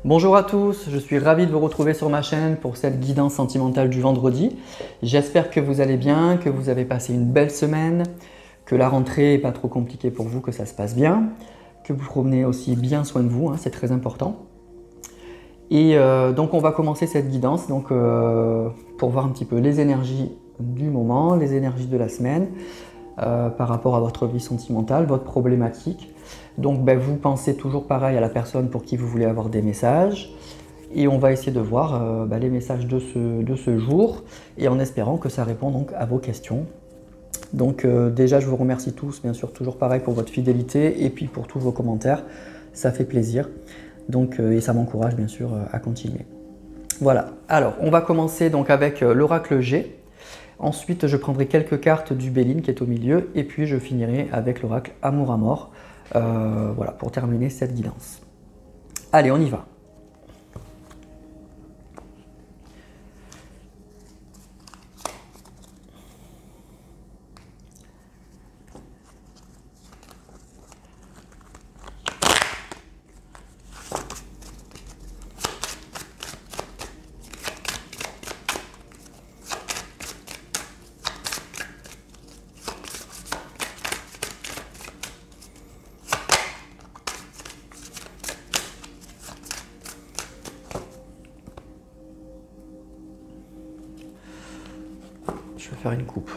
Bonjour à tous, je suis ravi de vous retrouver sur ma chaîne pour cette guidance sentimentale du vendredi. J'espère que vous allez bien, que vous avez passé une belle semaine, que la rentrée n'est pas trop compliquée pour vous, que ça se passe bien, que vous prenez aussi bien soin de vous, c'est très important. Et donc on va commencer cette guidance pour voir un petit peu les énergies du moment, les énergies de la semaine par rapport à votre vie sentimentale, votre problématique. Donc vous pensez toujours pareil à la personne pour qui vous voulez avoir des messages et on va essayer de voir les messages de ce jour et en espérant que ça répond donc à vos questions. Donc déjà je vous remercie tous, bien sûr toujours pareil pour votre fidélité et puis pour tous vos commentaires, ça fait plaisir. Donc, et ça m'encourage bien sûr à continuer. Voilà, alors on va commencer donc avec l'oracle G. Ensuite je prendrai quelques cartes du Béline qui est au milieu et puis je finirai avec l'oracle Amour à mort. Voilà, pour terminer cette guidance. Allez, on y va. Je vais faire une coupe.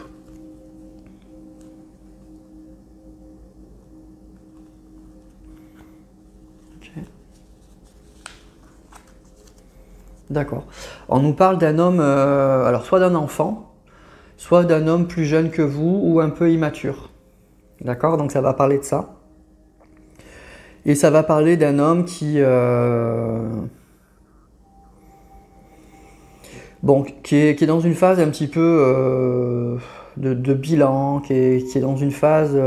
Okay. D'accord. On nous parle d'un homme, alors soit d'un enfant, soit d'un homme plus jeune que vous ou un peu immature. D'accord? Donc ça va parler de ça. Et ça va parler d'un homme qui est dans une phase un petit peu de bilan, qui est dans une phase,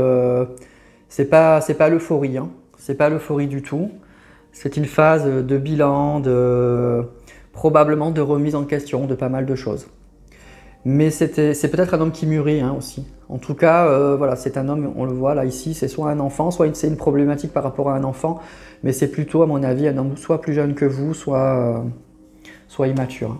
c'est pas l'euphorie, c'est pas l'euphorie du tout. C'est une phase de bilan, probablement de remise en question de pas mal de choses. Mais c'est peut-être un homme qui mûrit aussi. En tout cas, voilà, c'est un homme, on le voit là ici, c'est soit un enfant, soit c'est une problématique par rapport à un enfant, mais c'est plutôt à mon avis un homme soit plus jeune que vous, soit immature.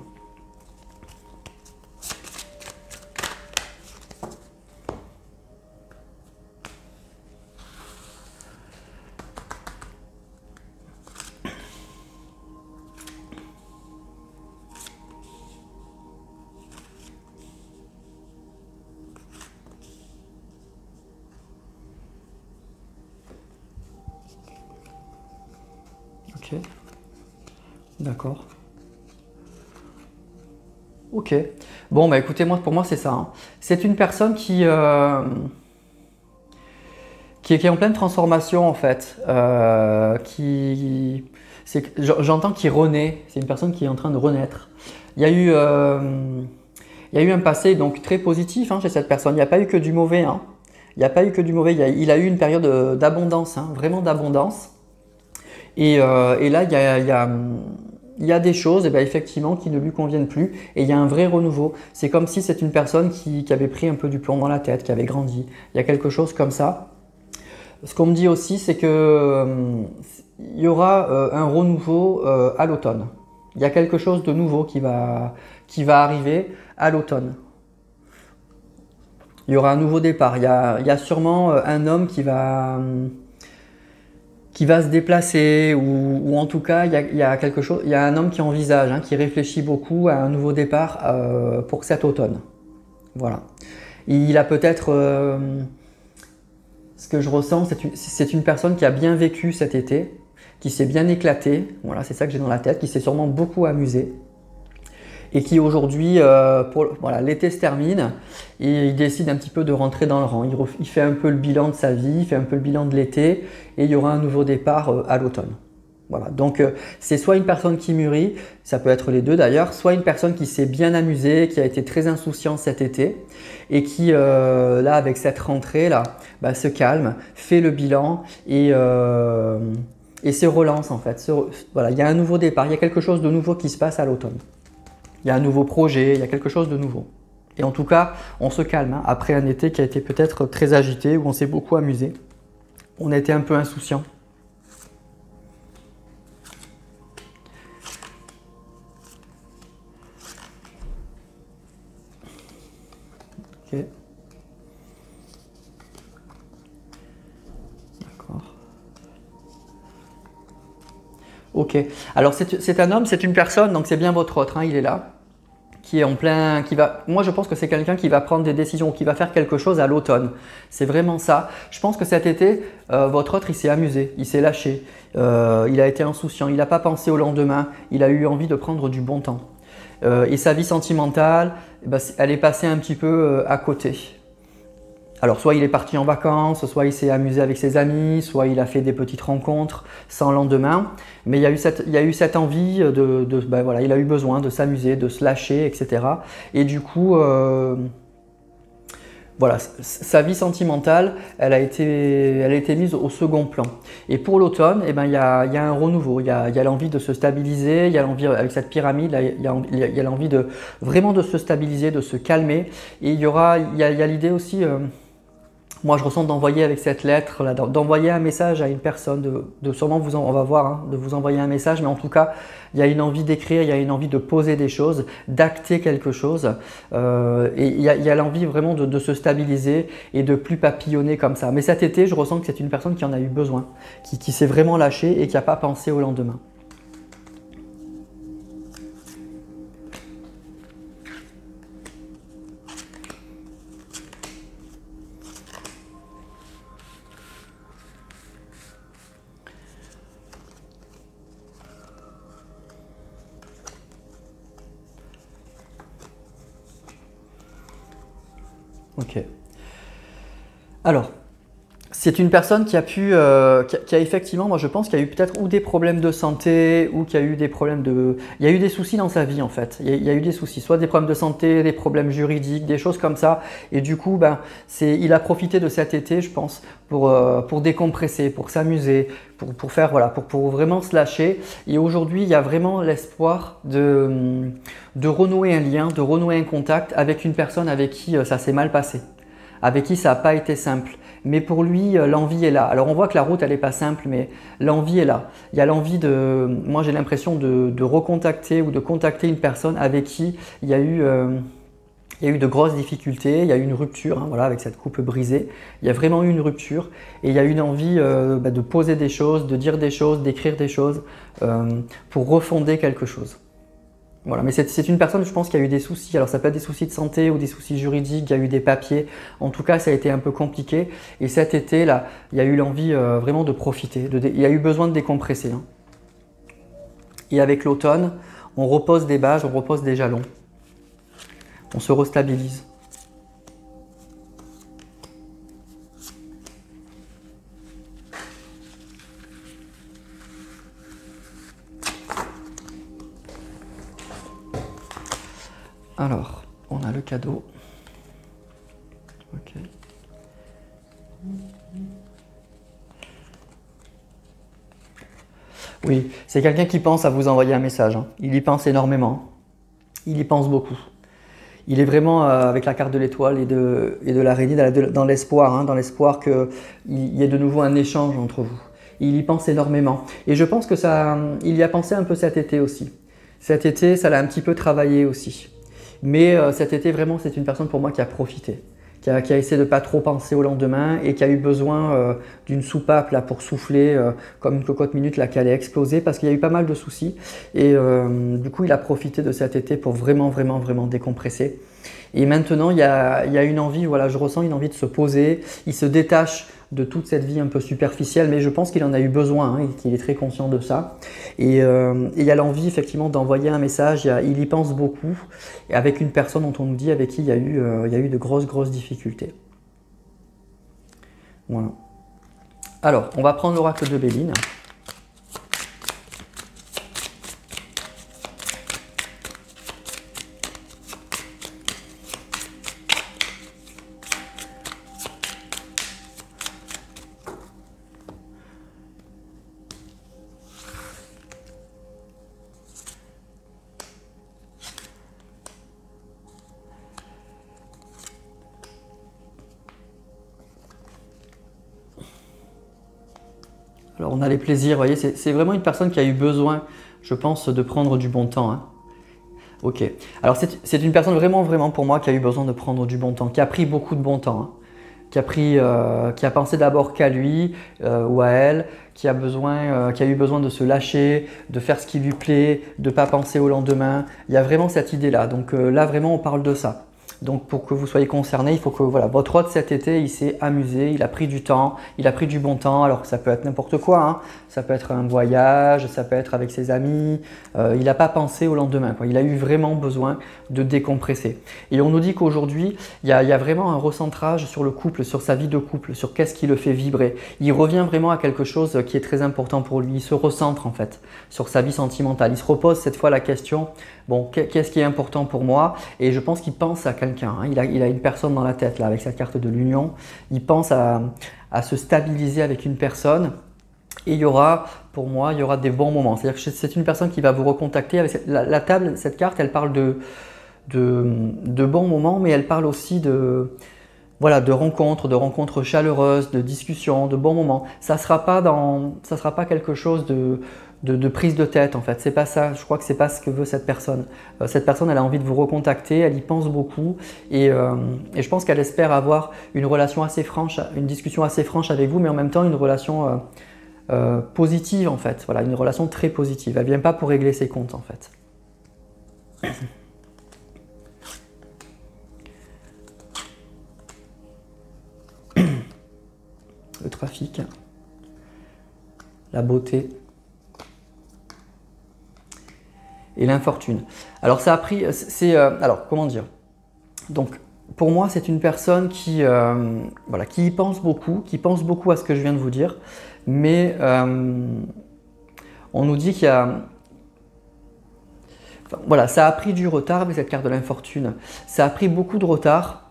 Ok, d'accord. Ok. Bon, écoutez, pour moi, c'est ça. C'est une personne qui est en pleine transformation, en fait. J'entends qu'il renaît. C'est une personne qui est en train de renaître. Il y a eu un passé donc très positif chez cette personne. Il n'y a pas eu que du mauvais. Il n'y a pas eu que du mauvais. Il a eu une période d'abondance, vraiment d'abondance. Et là, il y a des choses effectivement qui ne lui conviennent plus et il y a un vrai renouveau. C'est comme si c'est une personne qui avait pris un peu du plomb dans la tête, qui avait grandi. Il y a quelque chose comme ça. Ce qu'on me dit aussi, c'est que il y aura un renouveau à l'automne. Il y a quelque chose de nouveau qui va arriver à l'automne. Il y aura un nouveau départ. Il y a sûrement un homme qui va se déplacer ou en tout cas il y a quelque chose, il y a un homme qui envisage, qui réfléchit beaucoup à un nouveau départ pour cet automne. Voilà. Il a peut-être, ce que je ressens, c'est une personne qui a bien vécu cet été, qui s'est bien éclatée, voilà, c'est ça que j'ai dans la tête, qui s'est sûrement beaucoup amusé. Et qui aujourd'hui, voilà, l'été se termine et il décide un petit peu de rentrer dans le rang. Il fait un peu le bilan de sa vie, il fait un peu le bilan de l'été et il y aura un nouveau départ à l'automne. Voilà, donc c'est soit une personne qui mûrit, ça peut être les deux d'ailleurs, soit une personne qui s'est bien amusée, qui a été très insouciante cet été et qui, là, avec cette rentrée là, se calme, fait le bilan et se relance en fait. Voilà, il y a un nouveau départ, il y a quelque chose de nouveau qui se passe à l'automne. Il y a un nouveau projet, il y a quelque chose de nouveau. Et en tout cas, on se calme après un été qui a été peut-être très agité, où on s'est beaucoup amusé. On a été un peu insouciant. Ok. Alors c'est un homme, c'est une personne, donc c'est bien votre autre, hein, il est là, qui est en plein, moi je pense que c'est quelqu'un qui va prendre des décisions, qui va faire quelque chose à l'automne. C'est vraiment ça. Je pense que cet été, votre autre, il s'est amusé, il s'est lâché, il a été insouciant, il n'a pas pensé au lendemain, il a eu envie de prendre du bon temps. Et sa vie sentimentale, eh ben, elle est passée un petit peu à côté. Alors soit il est parti en vacances, soit il s'est amusé avec ses amis, soit il a fait des petites rencontres sans lendemain. Mais il y a eu cette envie ben voilà, il a eu besoin de s'amuser, de se lâcher, etc. Et du coup, voilà, sa vie sentimentale, elle a été mise au second plan. Et pour l'automne, eh ben, il y a un renouveau, il y a l'envie de se stabiliser, il y a l'envie, avec cette pyramide, il y a l'envie de vraiment de se stabiliser, de se calmer. Et il y a l'idée aussi, moi je ressens d'envoyer avec cette lettre, d'envoyer un message à une personne, sûrement on va voir, hein, de vous envoyer un message, mais en tout cas, il y a une envie d'écrire, il y a une envie de poser des choses, d'acter quelque chose, et il y a l'envie vraiment de se stabiliser et de plus papillonner comme ça. Mais cet été, je ressens que c'est une personne qui en a eu besoin, qui s'est vraiment lâchée et qui n'a pas pensé au lendemain. Ok. Alors, c'est une personne qui a effectivement, moi je pense qu'il y a eu peut-être ou des problèmes de santé, ou qu'il y a eu des problèmes il y a eu des soucis dans sa vie en fait. Il y a eu des soucis, soit des problèmes de santé, des problèmes juridiques, des choses comme ça. Et du coup, ben, il a profité de cet été, je pense, pour décompresser, pour s'amuser, pour faire, voilà, pour vraiment se lâcher. Et aujourd'hui, il y a vraiment l'espoir de renouer un lien, de renouer un contact avec une personne avec qui ça s'est mal passé, avec qui ça n'a pas été simple. Mais pour lui, l'envie est là. Alors on voit que la route, elle n'est pas simple, mais l'envie est là. Il y a l'envie moi j'ai l'impression de recontacter ou de contacter une personne avec qui il y a eu de grosses difficultés, il y a eu une rupture, hein, voilà, avec cette coupe brisée. Il y a vraiment eu une rupture et il y a eu une envie de poser des choses, de dire des choses, d'écrire des choses pour refonder quelque chose. Voilà, mais c'est une personne, je pense, qui a eu des soucis. Alors ça peut être des soucis de santé ou des soucis juridiques, il y a eu des papiers. En tout cas, ça a été un peu compliqué. Et cet été, là, il y a eu l'envie vraiment de profiter. Il y a eu besoin de décompresser. Hein. Et avec l'automne, on repose des bases, on repose des jalons. On se restabilise. Alors, on a le cadeau. Ok. Oui, c'est quelqu'un qui pense à vous envoyer un message. Hein. Il y pense énormément. Il y pense beaucoup. Il est vraiment avec la carte de l'étoile et de l'araignée dans l'espoir, hein, dans l'espoir qu'il y ait de nouveau un échange entre vous. Il y pense énormément. Et je pense que il y a pensé un peu cet été aussi. Cet été, ça l'a un petit peu travaillé aussi. Mais cet été, vraiment, c'est une personne pour moi qui a profité, qui a essayé de ne pas trop penser au lendemain et qui a eu besoin d'une soupape là, pour souffler comme une cocotte minute là, qui allait exploser parce qu'il y a eu pas mal de soucis. Et du coup, il a profité de cet été pour vraiment, vraiment, vraiment décompresser. Et maintenant, il y a une envie, voilà, je ressens une envie de se poser. Il se détache de toute cette vie un peu superficielle, mais je pense qu'il en a eu besoin, hein, et qu'il est très conscient de ça. Et il y a l'envie effectivement d'envoyer un message, il y pense beaucoup, et avec une personne dont on nous dit avec qui il y a eu de grosses difficultés. Voilà. Alors, on va prendre l'oracle de Béline. Alors on a les plaisirs, vous voyez, c'est vraiment une personne qui a eu besoin, je pense, de prendre du bon temps. Hein. Ok. Alors c'est une personne vraiment pour moi qui a eu besoin de prendre du bon temps, qui a pris beaucoup de bon temps. Hein. qui a pensé d'abord qu'à lui ou à elle, qui a eu besoin de se lâcher, de faire ce qui lui plaît, de ne pas penser au lendemain. Il y a vraiment cette idée-là. Donc là, vraiment, on parle de ça. Donc pour que vous soyez concerné, il faut que voilà, votre hôte cet été, il s'est amusé, il a pris du temps, il a pris du bon temps. Alors ça peut être n'importe quoi, hein. Ça peut être un voyage, ça peut être avec ses amis. Il n'a pas pensé au lendemain, quoi. Il a eu vraiment besoin de décompresser. Et on nous dit qu'aujourd'hui, il y a vraiment un recentrage sur le couple, sur sa vie de couple, sur qu'est-ce qui le fait vibrer. Il revient vraiment à quelque chose qui est très important pour lui. Il se recentre en fait sur sa vie sentimentale. Il se repose cette fois la question, bon, qu'est-ce qui est important pour moi? Et je pense qu'il pense à quelqu'un. Hein. Il a une personne dans la tête là avec sa carte de l'union. Il pense à se stabiliser avec une personne. Et il y aura, pour moi, il y aura des bons moments. C'est-à-dire que c'est une personne qui va vous recontacter. Avec la table, cette carte, elle parle de bons moments, mais elle parle aussi voilà, de rencontres chaleureuses, de discussions, de bons moments. Ça sera pas quelque chose de prise de tête en fait. C'est pas ça. Je crois que c'est pas ce que veut cette personne. Cette personne, elle a envie de vous recontacter, elle y pense beaucoup et je pense qu'elle espère avoir une relation assez franche, une discussion assez franche avec vous, mais en même temps une relation positive en fait. Voilà, une relation très positive. Elle vient pas pour régler ses comptes en fait. Le trafic, la beauté et l'infortune. Alors ça a pris, alors comment dire? Donc pour moi c'est une personne qui, voilà, qui y pense beaucoup, qui pense beaucoup à ce que je viens de vous dire, mais on nous dit qu'il y a, enfin, voilà, ça a pris du retard avec cette carte de l'infortune. Ça a pris beaucoup de retard.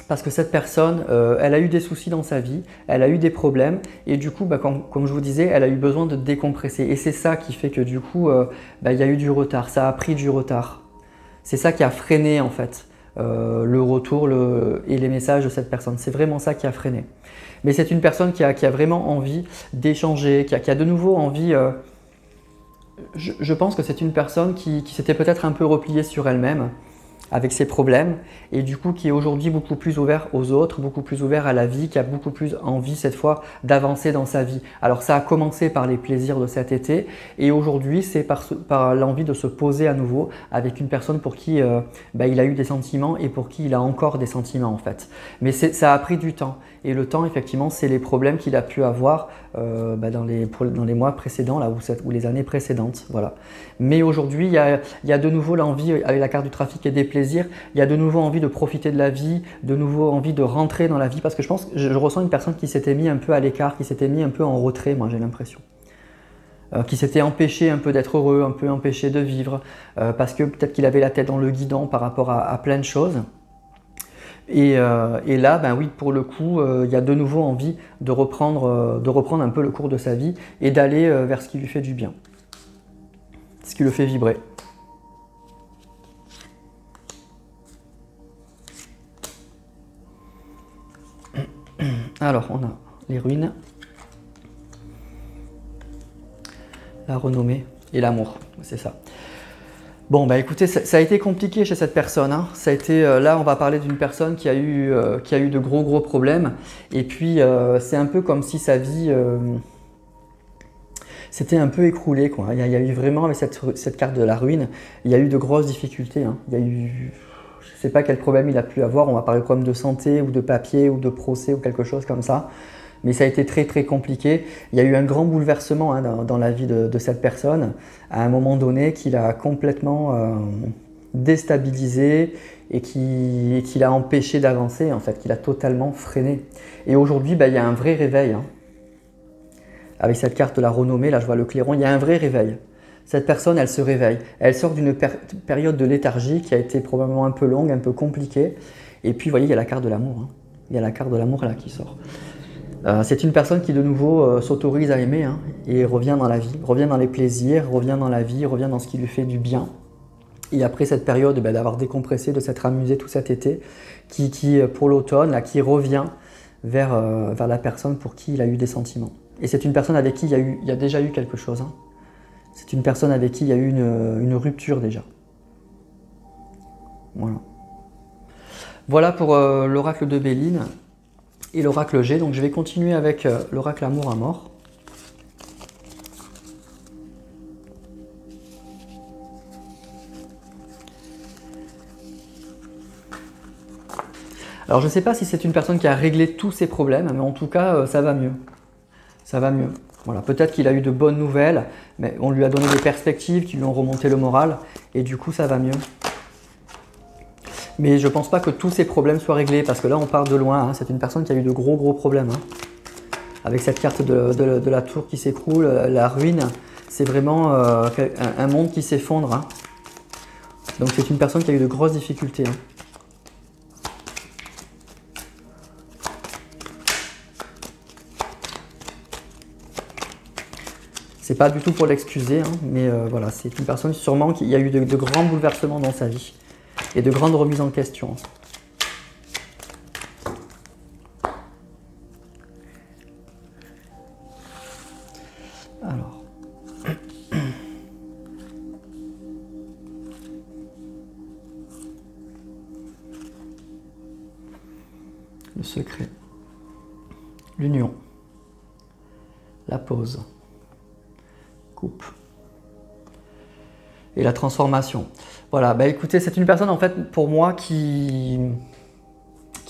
Parce que cette personne, elle a eu des soucis dans sa vie, elle a eu des problèmes et du coup, comme je vous disais, elle a eu besoin de décompresser. Et c'est ça qui fait que du coup, il y a eu du retard, ça a pris du retard. C'est ça qui a freiné en fait le retour et les messages de cette personne. C'est vraiment ça qui a freiné. Mais c'est une personne qui a vraiment envie d'échanger, qui a de nouveau envie… je pense que c'est une personne qui s'était peut-être un peu repliée sur elle-même, avec ses problèmes et du coup qui est aujourd'hui beaucoup plus ouvert aux autres, beaucoup plus ouvert à la vie, qui a beaucoup plus envie cette fois d'avancer dans sa vie. Alors ça a commencé par les plaisirs de cet été et aujourd'hui c'est par l'envie de se poser à nouveau avec une personne pour qui il a eu des sentiments et pour qui il a encore des sentiments en fait. Mais ça a pris du temps et le temps effectivement c'est les problèmes qu'il a pu avoir dans les mois précédents là, ou les années précédentes. Voilà. Mais aujourd'hui il y a de nouveau l'envie avec la carte du trafic et des plaisirs, il y a de nouveau envie de profiter de la vie, de nouveau envie de rentrer dans la vie parce que je pense que je ressens une personne qui s'était mis un peu à l'écart, qui s'était mis un peu en retrait, moi j'ai l'impression. Qui s'était empêché un peu d'être heureux, un peu empêché de vivre parce que peut-être qu'il avait la tête dans le guidon par rapport à plein de choses. Et là, oui, pour le coup, il y a de nouveau envie de reprendre un peu le cours de sa vie et d'aller vers ce qui lui fait du bien, ce qui le fait vibrer. Alors, on a les ruines, la renommée et l'amour, c'est ça. Bon, écoutez, ça a été compliqué chez cette personne. Hein. Ça a été, là, on va parler d'une personne qui a eu de gros problèmes. Et puis, c'est un peu comme si sa vie s'était un peu écroulée, quoi. Il y a eu vraiment, avec cette carte de la ruine, il y a eu de grosses difficultés. Hein. Il y a eu… Je ne sais pas quel problème il a pu avoir, on va parler de problème de santé ou de papier ou de procès ou quelque chose comme ça. Mais ça a été très compliqué. Il y a eu un grand bouleversement dans la vie de cette personne à un moment donné qui l'a complètement déstabilisé et qui l'a empêché d'avancer, en fait, qui l'a totalement freiné. Et aujourd'hui, il y a un vrai réveil. Hein. Avec cette carte de la renommée, là je vois le clairon, il y a un vrai réveil. Cette personne, elle se réveille. Elle sort d'une période de léthargie qui a été probablement un peu longue, un peu compliquée. Et puis, vous voyez, il y a la carte de l'amour. Hein. Il y a la carte de l'amour là qui sort. C'est une personne qui, de nouveau, s'autorise à aimer et revient dans la vie, revient dans les plaisirs, revient dans la vie, revient dans ce qui lui fait du bien. Et après cette période d'avoir décompressé, de s'être amusé tout cet été, qui pour l'automne, qui revient vers la personne pour qui il a eu des sentiments. Et c'est une personne avec qui il y a déjà eu quelque chose. Hein. C'est une personne avec qui il y a eu une rupture déjà. Voilà. Voilà pour l'oracle de Béline. et l'oracle G. Donc je vais continuer avec l'oracle Amour à mort. Alors je ne sais pas si c'est une personne qui a réglé tous ses problèmes, mais en tout cas ça va mieux. Ça va mieux. Voilà, peut-être qu'il a eu de bonnes nouvelles, mais on lui a donné des perspectives qui lui ont remonté le moral, et du coup ça va mieux. Mais je ne pense pas que tous ses problèmes soient réglés, parce que là on part de loin, hein. C'est une personne qui a eu de gros problèmes. Hein. Avec cette carte de la tour qui s'écroule, la ruine, c'est vraiment un monde qui s'effondre. Hein. Donc c'est une personne qui a eu de grosses difficultés. Hein. C'est pas du tout pour l'excuser, hein, mais voilà, c'est une personne sûrement qui a eu de grands bouleversements dans sa vie et de grandes remises en question. Alors. Le secret. L'union. La pause. Coupe. Et la transformation. Voilà, bah écoutez, c'est une personne en fait pour moi qui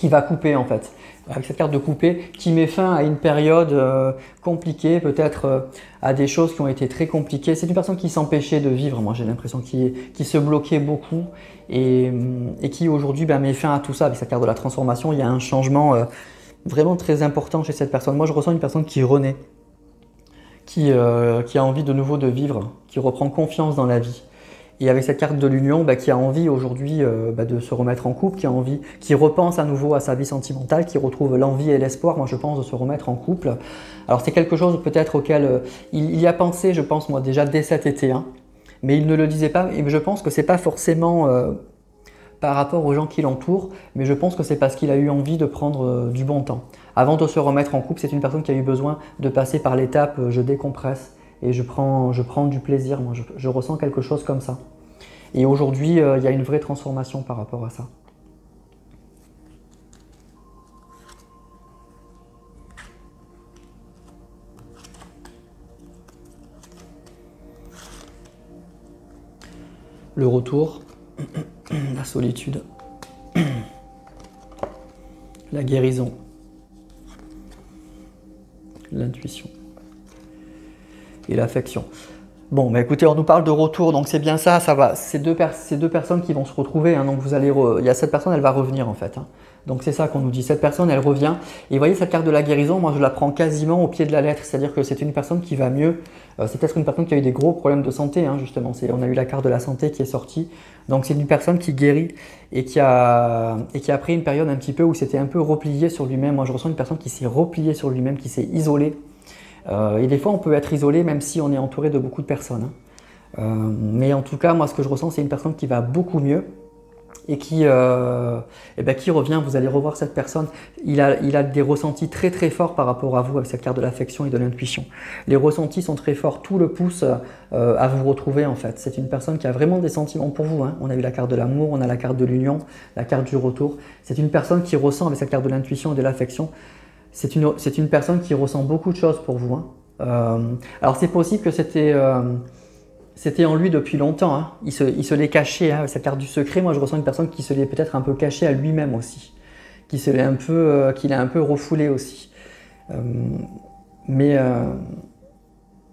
va couper en fait. Avec cette carte de couper, qui met fin à une période compliquée, peut-être à des choses qui ont été très compliquées. C'est une personne qui s'empêchait de vivre, moi j'ai l'impression, qui se bloquait beaucoup et qui aujourd'hui met fin à tout ça. Avec cette carte de la transformation, il y a un changement vraiment très important chez cette personne. Moi je ressens une personne qui renaît. Qui a envie de nouveau de vivre, qui reprend confiance dans la vie. Et avec cette carte de l'union, qui a envie aujourd'hui de se remettre en couple, qui repense à nouveau à sa vie sentimentale, qui retrouve l'envie et l'espoir, moi je pense, de se remettre en couple. Alors c'est quelque chose peut-être auquel il y a pensé, je pense moi déjà dès cet été, hein, mais il ne le disait pas, et je pense que c'est pas forcément par rapport aux gens qui l'entourent, mais je pense que c'est parce qu'il a eu envie de prendre du bon temps. Avant de se remettre en couple, c'est une personne qui a eu besoin de passer par l'étape je décompresse et je prends du plaisir, moi je ressens quelque chose comme ça. Et aujourd'hui, il y a une vraie transformation par rapport à ça. Le retour, la solitude, la guérison, l'intuition et l'affection. Bon, écoutez, on nous parle de retour, donc c'est bien ça, ça va. C'est deux personnes qui vont se retrouver, hein, donc il y a cette personne, elle va revenir en fait. Hein. Donc c'est ça qu'on nous dit, cette personne, elle revient. Et vous voyez, cette carte de la guérison, moi je la prends quasiment au pied de la lettre, c'est-à-dire que c'est une personne qui va mieux. C'est peut-être une personne qui a eu des gros problèmes de santé, hein, justement. On a eu la carte de la santé qui est sortie. Donc c'est une personne qui guérit et qui a pris une période un petit peu où c'était un peu replié sur lui-même. Moi je ressens une personne qui s'est repliée sur lui-même, qui s'est isolée. Et des fois, on peut être isolé même si on est entouré de beaucoup de personnes. Hein. Mais en tout cas, moi, ce que je ressens, c'est une personne qui va beaucoup mieux et qui revient. Vous allez revoir cette personne. Il a des ressentis très très forts par rapport à vous avec cette carte de l'affection et de l'intuition. Les ressentis sont très forts. Tout le pousse à vous retrouver en fait. C'est une personne qui a vraiment des sentiments pour vous. Hein. On a eu la carte de l'amour, on a la carte de l'union, la carte du retour. C'est une personne qui ressent avec cette carte de l'intuition et de l'affection. C'est une personne qui ressent beaucoup de choses pour vous. Hein. Alors c'est possible que c'était en lui depuis longtemps. Hein. Il se l'est caché, hein, avec cette carte du secret. Moi je ressens une personne qui se l'est peut-être un peu caché à lui-même aussi. Qu'il a un peu refoulé aussi.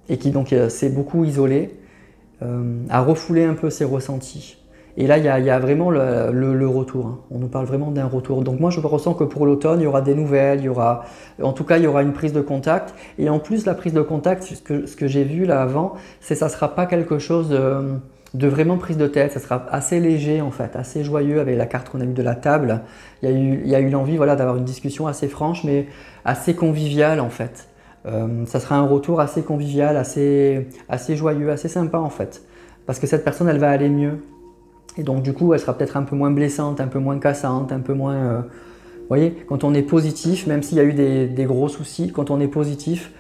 Et qui donc s'est beaucoup isolé, a refoulé un peu ses ressentis. Et là, il y a vraiment le retour. Hein. On nous parle vraiment d'un retour. Donc moi, je ressens que pour l'automne, il y aura des nouvelles, en tout cas, il y aura une prise de contact. Et en plus, la prise de contact, ce que j'ai vu là avant, ça ne sera pas quelque chose de vraiment prise de tête. Ça sera assez léger, en fait, assez joyeux avec la carte qu'on a eue de la table. Il y a eu l'envie d'avoir une discussion assez franche, mais assez conviviale, en fait. Ça sera un retour assez convivial, assez joyeux, assez sympa, en fait. Parce que cette personne, elle va aller mieux. Et donc du coup, elle sera peut-être un peu moins blessante, un peu moins cassante, un peu moins... Vous voyez, quand on est positif, même s'il y a eu des gros soucis, quand on est positif,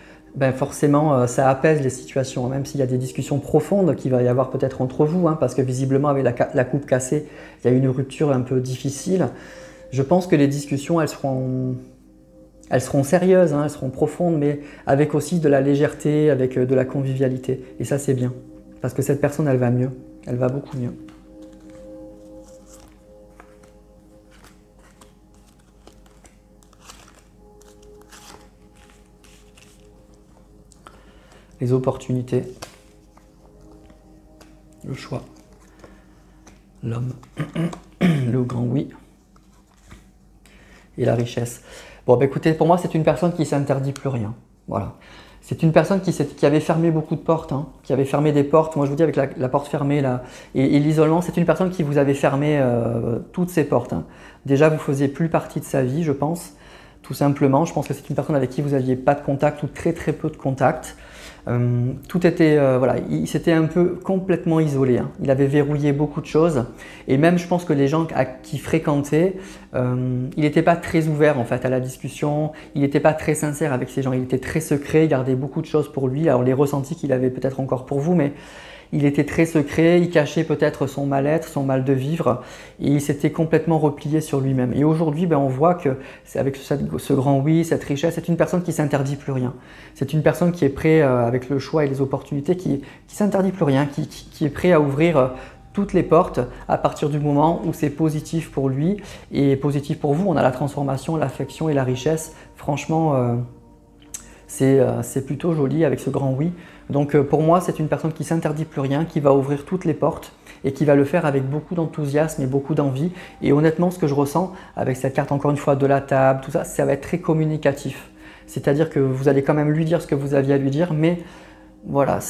forcément, ça apaise les situations. Même s'il y a des discussions profondes qu'il va y avoir peut-être entre vous, hein, parce que visiblement, avec la coupe cassée, il y a eu une rupture un peu difficile. Je pense que les discussions, elles seront Elles seront sérieuses, hein, elles seront profondes, mais avec aussi de la légèreté, avec de la convivialité. Et ça, c'est bien. Parce que cette personne, elle va mieux. Elle va beaucoup mieux. Les opportunités. Le choix. L'homme. Le grand oui. Et la richesse. Bon, bah écoutez, pour moi, c'est une personne qui ne s'interdit plus rien. Voilà. C'est une personne qui avait fermé beaucoup de portes, hein, qui avait fermé des portes. Moi, je vous dis, avec la porte fermée là, et l'isolement, c'est une personne qui vous avait fermé toutes ses portes. Hein. Déjà, vous ne faisiez plus partie de sa vie, je pense, tout simplement. Je pense que c'est une personne avec qui vous n'aviez pas de contact ou très très peu de contact. Tout était, voilà, il s'était un peu complètement isolé, hein. Il avait verrouillé beaucoup de choses et même je pense que les gens qui fréquentaient, il n'était pas très ouvert en fait à la discussion, il n'était pas très sincère avec ces gens, il était très secret, il gardait beaucoup de choses pour lui, alors les ressentis qu'il avait peut-être encore pour vous, mais il était très secret, il cachait peut-être son mal-être, son mal de vivre et il s'était complètement replié sur lui-même. Et aujourd'hui, ben, on voit que avec ce grand oui, cette richesse, c'est une personne qui ne s'interdit plus rien. C'est une personne qui est prête, avec le choix et les opportunités, qui ne s'interdit plus rien, qui est prêt à ouvrir toutes les portes à partir du moment où c'est positif pour lui et positif pour vous. On a la transformation, l'affection et la richesse. Franchement, c'est plutôt joli avec ce grand oui. Donc pour moi, c'est une personne qui ne s'interdit plus rien, qui va ouvrir toutes les portes et qui va le faire avec beaucoup d'enthousiasme et beaucoup d'envie. Et honnêtement, ce que je ressens avec cette carte, encore une fois, de la table, tout ça, ça va être très communicatif. C'est-à-dire que vous allez quand même lui dire ce que vous aviez à lui dire, mais voilà,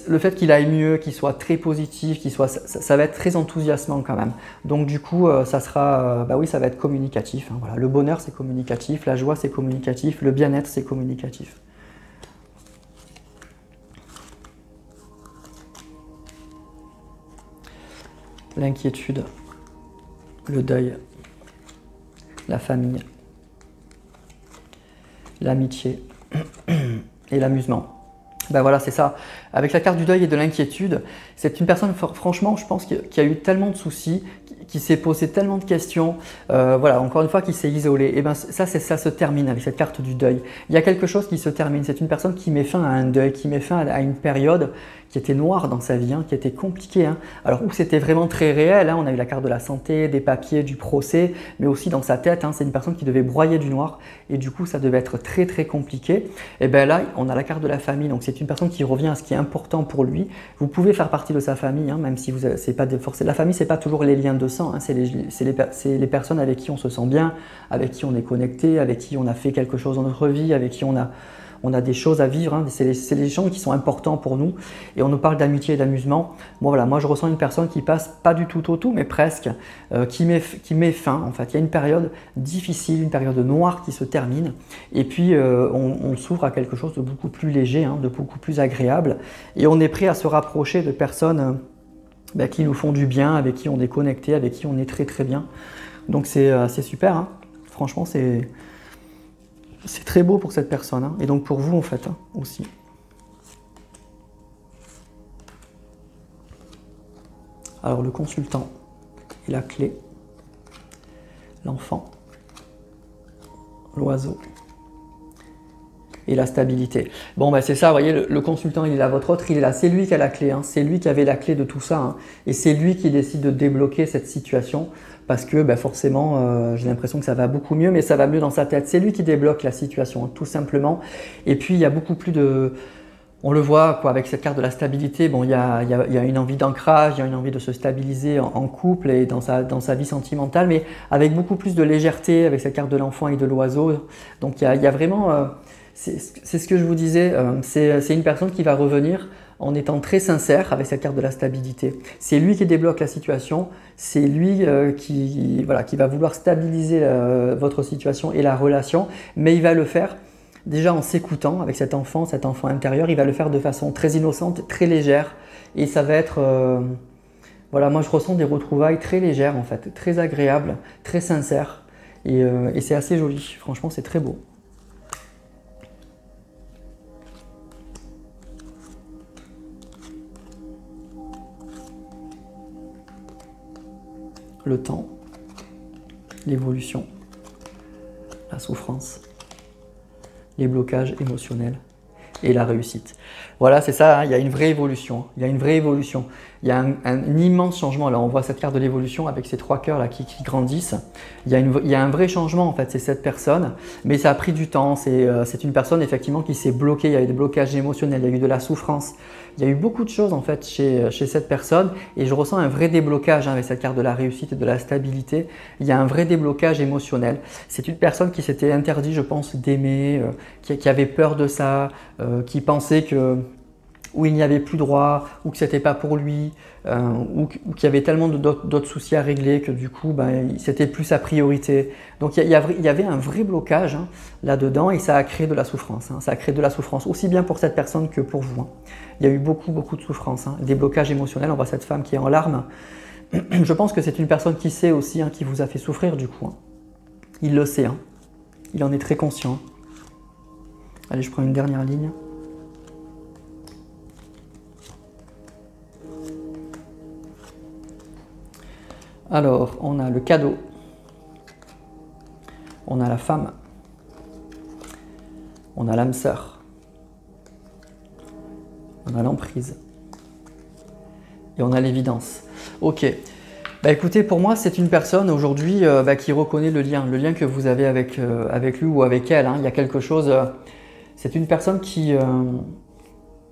le fait qu'il aille mieux, qu'il soit très positif, ça va être très enthousiasmant quand même. Donc du coup, ça sera, bah oui, ça va être communicatif. Hein, voilà. Le bonheur, c'est communicatif, la joie, c'est communicatif, le bien-être, c'est communicatif. L'inquiétude, le deuil, la famille, l'amitié et l'amusement. Ben voilà, c'est ça. Avec la carte du deuil et de l'inquiétude, c'est une personne, franchement, je pense, qui a eu tellement de soucis, qui s'est posé tellement de questions, voilà, encore une fois, qui s'est isolé. Et ben ça se termine avec cette carte du deuil. Il y a quelque chose qui se termine. C'est une personne qui met fin à un deuil, qui met fin à une période qui était noire dans sa vie, hein, qui était compliquée. Hein. Alors où c'était vraiment très réel, hein, on a eu la carte de la santé, des papiers, du procès, mais aussi dans sa tête, hein, c'est une personne qui devait broyer du noir et du coup ça devait être très très compliqué. Et bien là, on a la carte de la famille, donc c'est une personne qui revient à ce qui est important pour lui. Vous pouvez faire partie de sa famille, hein, même si c'est pas la famille, c'est pas toujours les liens de sang, hein, c'est les personnes avec qui on se sent bien, avec qui on est connecté, avec qui on a fait quelque chose dans notre vie, avec qui on a des choses à vivre, hein. C'est les gens qui sont importants pour nous et on nous parle d'amitié et d'amusement. Bon, voilà, moi je ressens une personne qui passe pas du tout au tout mais presque, qui met fin en fait. Il y a une période difficile, une période noire qui se termine et puis on s'ouvre à quelque chose de beaucoup plus léger, hein, de beaucoup plus agréable et on est prêt à se rapprocher de personnes qui nous font du bien, avec qui on est connecté, avec qui on est très très bien. Donc c'est super, hein. Franchement c'est très beau pour cette personne, hein, et donc pour vous en fait, hein, aussi. Alors le consultant et la clé, l'enfant, l'oiseau et la stabilité. Bon ben c'est ça, vous voyez, le consultant il est là, votre autre il est là, c'est lui qui a la clé, hein, c'est lui qui avait la clé de tout ça, hein, et c'est lui qui décide de débloquer cette situation. Parce que ben forcément, j'ai l'impression que ça va beaucoup mieux, mais ça va mieux dans sa tête. C'est lui qui débloque la situation, hein, tout simplement. Et puis, il y a beaucoup plus de... On le voit quoi, avec cette carte de la stabilité, bon, il y a une envie d'ancrage, il y a une envie de se stabiliser en couple et dans sa vie sentimentale, mais avec beaucoup plus de légèreté, avec cette carte de l'enfant et de l'oiseau. Donc, il y a vraiment... c'est ce que je vous disais, c'est une personne qui va revenir en étant très sincère avec cette carte de la stabilité. C'est lui qui débloque la situation, c'est lui qui va vouloir stabiliser votre situation et la relation, mais il va le faire déjà en s'écoutant avec cet enfant intérieur, il va le faire de façon très innocente, très légère, et ça va être... voilà, moi je ressens des retrouvailles très légères en fait, très agréables, très sincères, et c'est assez joli, franchement c'est très beau. Le temps, l'évolution, la souffrance, les blocages émotionnels et la réussite. Voilà, c'est ça, hein, il y a une vraie évolution. Il y a une vraie évolution. Il y a un immense changement. Là, on voit cette carte de l'évolution avec ces 3 cœurs là qui grandissent. Il y a un vrai changement en fait, c'est cette personne, mais ça a pris du temps. C'est une personne effectivement qui s'est bloquée. Il y a eu des blocages émotionnels, il y a eu de la souffrance. Il y a eu beaucoup de choses en fait chez cette personne et je ressens un vrai déblocage hein, avec cette carte de la réussite et de la stabilité. Il y a un vrai déblocage émotionnel. C'est une personne qui s'était interdit, je pense, d'aimer, qui avait peur de ça, qui pensait que où il n'y avait plus droit, ou que c'était pas pour lui, ou qu'il y avait tellement d'autres soucis à régler que du coup, ben, c'était plus sa priorité. Donc il y avait un vrai blocage hein, là-dedans et ça a créé de la souffrance. Hein. Ça a créé de la souffrance aussi bien pour cette personne que pour vous. Hein. Il y a eu beaucoup de souffrance, hein, des blocages émotionnels. On voit cette femme qui est en larmes. Je pense que c'est une personne qui sait aussi, hein, qui vous a fait souffrir du coup. Hein. Il le sait, hein. Il en est très conscient. Allez, je prends une dernière ligne. Alors, on a le cadeau, on a la femme, on a l'âme sœur, on a l'emprise et on a l'évidence. Ok, bah écoutez, pour moi c'est une personne aujourd'hui qui reconnaît le lien que vous avez avec lui ou avec elle. Hein. Il y a quelque chose, c'est une personne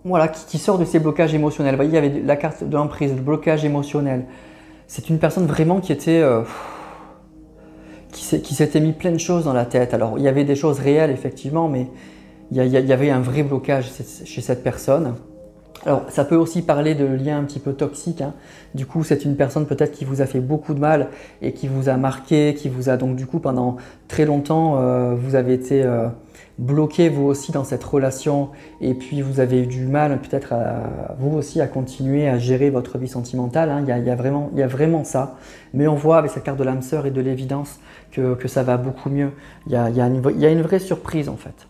voilà, qui sort de ses blocages émotionnels. Vous voyez, il y avait la carte de l'emprise, le blocage émotionnel. C'est une personne vraiment qui était, qui s'était mis plein de choses dans la tête. Alors, il y avait des choses réelles, effectivement, mais il y avait un vrai blocage chez cette personne. Alors, ça peut aussi parler de liens un petit peu toxiques. Hein. Du coup, c'est une personne peut-être qui vous a fait beaucoup de mal et qui vous a marqué, qui vous a donc du coup pendant très longtemps, vous avez été bloqué vous aussi dans cette relation et puis vous avez eu du mal peut-être vous aussi à continuer à gérer votre vie sentimentale. Hein. Il y a vraiment ça. Mais on voit avec cette carte de l'âme sœur et de l'évidence que ça va beaucoup mieux. Il y a une vraie surprise en fait.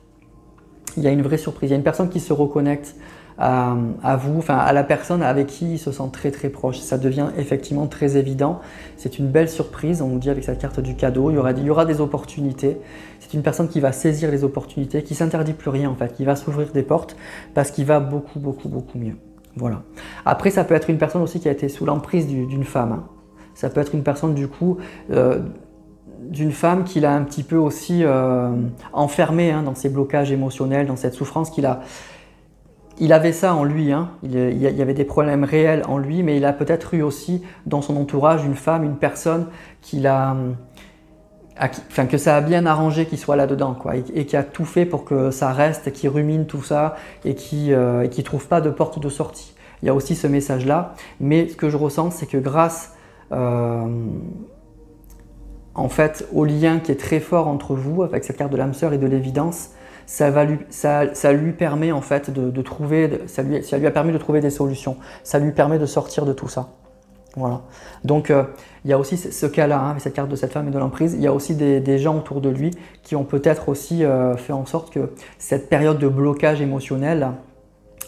Il y a une vraie surprise. Il y a une personne qui se reconnecte à vous, enfin à la personne avec qui il se sent très très proche. Ça devient effectivement très évident. C'est une belle surprise, on nous dit avec cette carte du cadeau, il y aura des opportunités. C'est une personne qui va saisir les opportunités, qui ne s'interdit plus rien en fait, qui va s'ouvrir des portes parce qu'il va beaucoup mieux. Voilà. Après, ça peut être une personne aussi qui a été sous l'emprise d'une femme. Hein. Ça peut être une personne du coup d'une femme qui l'a un petit peu aussi enfermée hein, dans ses blocages émotionnels, dans cette souffrance qu'il a. Il avait ça en lui, hein. Il y avait des problèmes réels en lui, mais il a peut-être eu aussi dans son entourage une femme, une personne que ça a bien arrangé qu'il soit là-dedans, quoi, et qui a tout fait pour que ça reste, qui rumine tout ça et qui ne trouve pas de porte de sortie. Il y a aussi ce message-là, mais ce que je ressens, c'est que grâce en fait, au lien qui est très fort entre vous, avec cette carte de l'âme sœur et de l'évidence, ça lui permet en fait de trouver, ça lui a permis de trouver des solutions. Ça lui permet de sortir de tout ça. Voilà. Donc il y a aussi ce cas-là, hein, avec cette carte de cette femme et de l'emprise. Il y a aussi des gens autour de lui qui ont peut-être aussi fait en sorte que cette période de blocage émotionnel,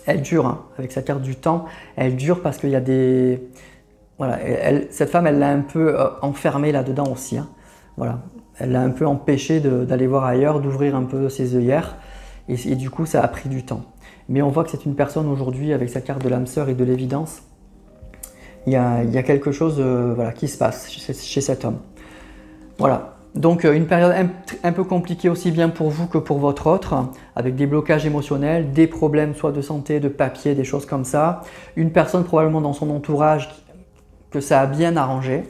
elle dure. Hein, avec cette carte du temps, elle dure parce qu'il y a des... Voilà, cette femme, elle l'a un peu enfermée là-dedans aussi. Hein. Voilà. Elle l'a un peu empêché d'aller voir ailleurs, d'ouvrir un peu ses œillères. Et du coup, ça a pris du temps. Mais on voit que c'est une personne aujourd'hui, avec sa carte de l'âme sœur et de l'évidence, il y a quelque chose voilà, qui se passe chez cet homme. Voilà. Donc une période un peu compliquée aussi bien pour vous que pour votre autre, avec des blocages émotionnels, des problèmes soit de santé, de papier, des choses comme ça. Une personne probablement dans son entourage que ça a bien arrangé.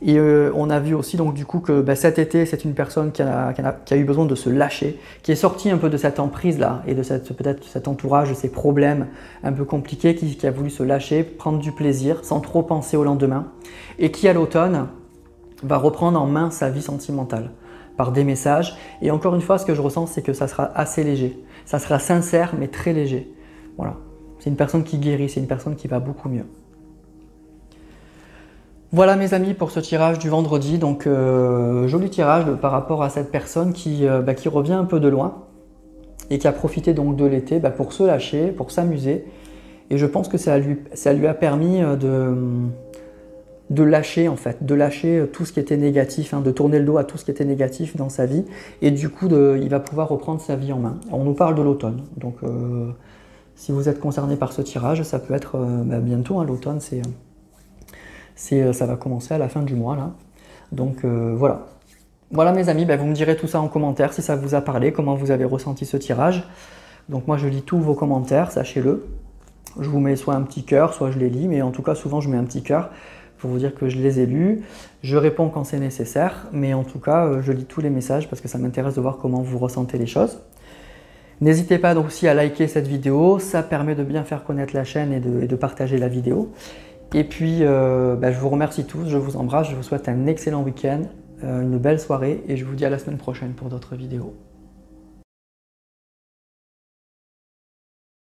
Et on a vu aussi donc du coup que cet été, c'est une personne qui a eu besoin de se lâcher, qui est sortie un peu de cette emprise là et de peut-être cet entourage, de ces problèmes un peu compliqués, qui a voulu se lâcher, prendre du plaisir sans trop penser au lendemain et qui à l'automne va reprendre en main sa vie sentimentale par des messages. Et encore une fois, ce que je ressens, c'est que ça sera assez léger, ça sera sincère mais très léger. Voilà, c'est une personne qui guérit, c'est une personne qui va beaucoup mieux. Voilà mes amis pour ce tirage du vendredi, donc joli tirage par rapport à cette personne qui revient un peu de loin et qui a profité donc de l'été pour se lâcher, pour s'amuser, et je pense que ça lui a permis de lâcher en fait, de lâcher tout ce qui était négatif, hein, de tourner le dos à tout ce qui était négatif dans sa vie, et du coup il va pouvoir reprendre sa vie en main. On nous parle de l'automne, donc si vous êtes concerné par ce tirage, ça peut être bientôt, hein, l'automne, ça va commencer à la fin du mois là. Donc voilà. Voilà mes amis, vous me direz tout ça en commentaire si ça vous a parlé, comment vous avez ressenti ce tirage. Donc moi je lis tous vos commentaires, sachez-le. Je vous mets soit un petit cœur, soit je les lis, mais en tout cas souvent je mets un petit cœur pour vous dire que je les ai lus. Je réponds quand c'est nécessaire, mais en tout cas je lis tous les messages parce que ça m'intéresse de voir comment vous ressentez les choses. N'hésitez pas donc aussi à liker cette vidéo, ça permet de bien faire connaître la chaîne et de partager la vidéo. Et puis je vous remercie tous, je vous embrasse, je vous souhaite un excellent week-end, une belle soirée et je vous dis à la semaine prochaine pour d'autres vidéos.